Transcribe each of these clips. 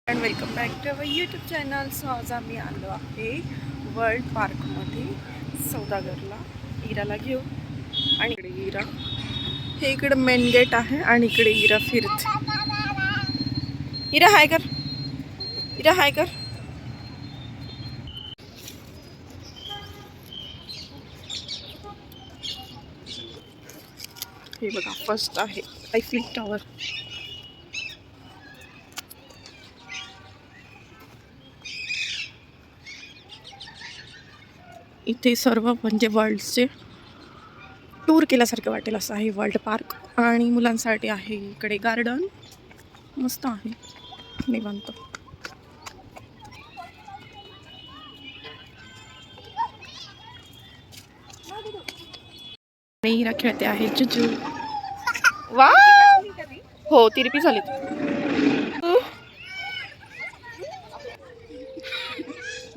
And welcome back to our YouTube channel. So आज आम्ही आलो आहे वर्ल्ड पार्कमध्ये सौदागरला इराला घेऊ. आणि इकडे इरा, हे इकडे मेन गेट आहे आणि इकडे इरा फिरते. इरा हाय कर, इरा हाय कर. हे बघा फर्स्ट आहे ऐफिल टॉवर. इथे सर्व म्हणजे वर्ल्डचे टूर केल्यासारखे वाटेल असं आहे वर्ल्ड पार्क. आणि मुलांसाठी आहे इकडे गार्डन, मस्त आहे निवांत. इरा खेळते आहे जुजू. वा हो, तिरपी झाली.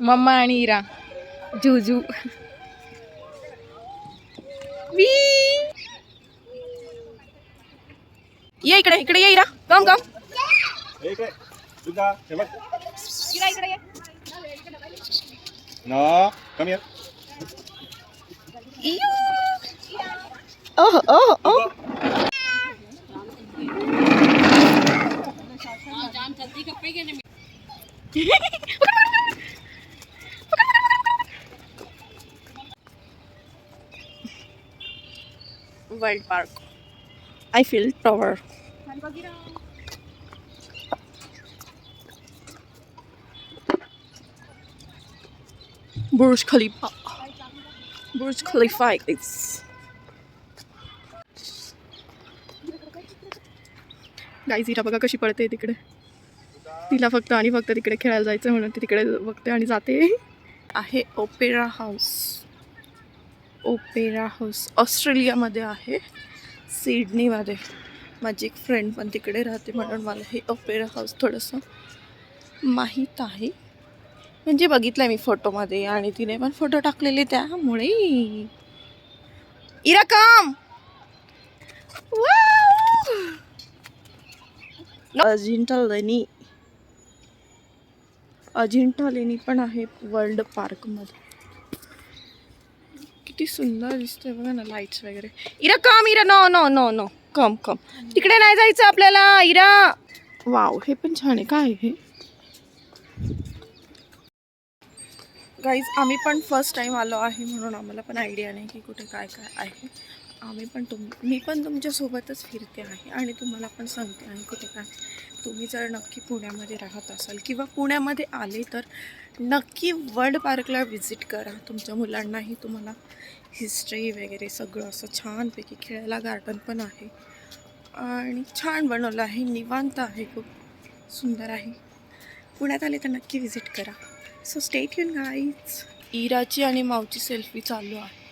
मम्मा आणि इरा जुजू. वी ये इकडे, इकडे ये इरा. कम कम इकडे तुझा हे बघ. इरा इकडे ये. No come here. Oh oh oh. World park Eiffel tower. Burj Khalifa, Burj Khalifa is. Guys Ira बघा कशी पळते तिकडे. तिला फक्त आणि फक्त तिकडे खेळायला जायचं म्हणून ती तिकडे बघते आणि जाते. आहे ओपेरा हाऊस. ओपेरा हाऊस ऑस्ट्रेलियामध्ये आहे, सिडनीमध्ये. माझी एक फ्रेंड पण तिकडे राहते म्हणून मला हे ओपेरा हाऊस थोडंसं माहीत आहे. म्हणजे बघितलं मी फोटोमध्ये आणि तिने पण फोटो टाकलेले त्यामुळे. इरा काम. अजिंठा लेणी, अजिंठा लेणी पण आहे वर्ल्ड पार्कमध्ये. किती सुंदर दिसतंय बघा ना, लाईट्स वगैरे. इरा कम, इरा नो नो नो नो कम कम. तिकडे नाही जायचं आपल्याला इरा. वाव, हे पण छान आहे. काय हे गाईज, आम्ही पण फर्स्ट टाइम आलो आहे म्हणून आम्हाला पण आयडिया नाही की कुठे काय काय आहे. मी पण तुमच्यासोबतच फिरते आहे आणि तुम्हाला पण सांगते आहे कुठे काय. तुम्ही जर नक्की पुण्यामध्ये राहत असाल किंवा पुण्यामध्ये आले तर नक्की वर्ल्ड पार्कला व्हिजिट करा. तुमच्या मुलांनाही तुम्हाला हिस्ट्री वगैरे सगळं असं छानपैकी खेळायला. गार्डन पण आहे आणि छान बनवलं आहे, निवांत आहे, खूप सुंदर आहे. पुण्यात आले तर नक्की व्हिजिट करा. So stay tune guys. इराची आणि माऊची सेल्फी चालू आहे.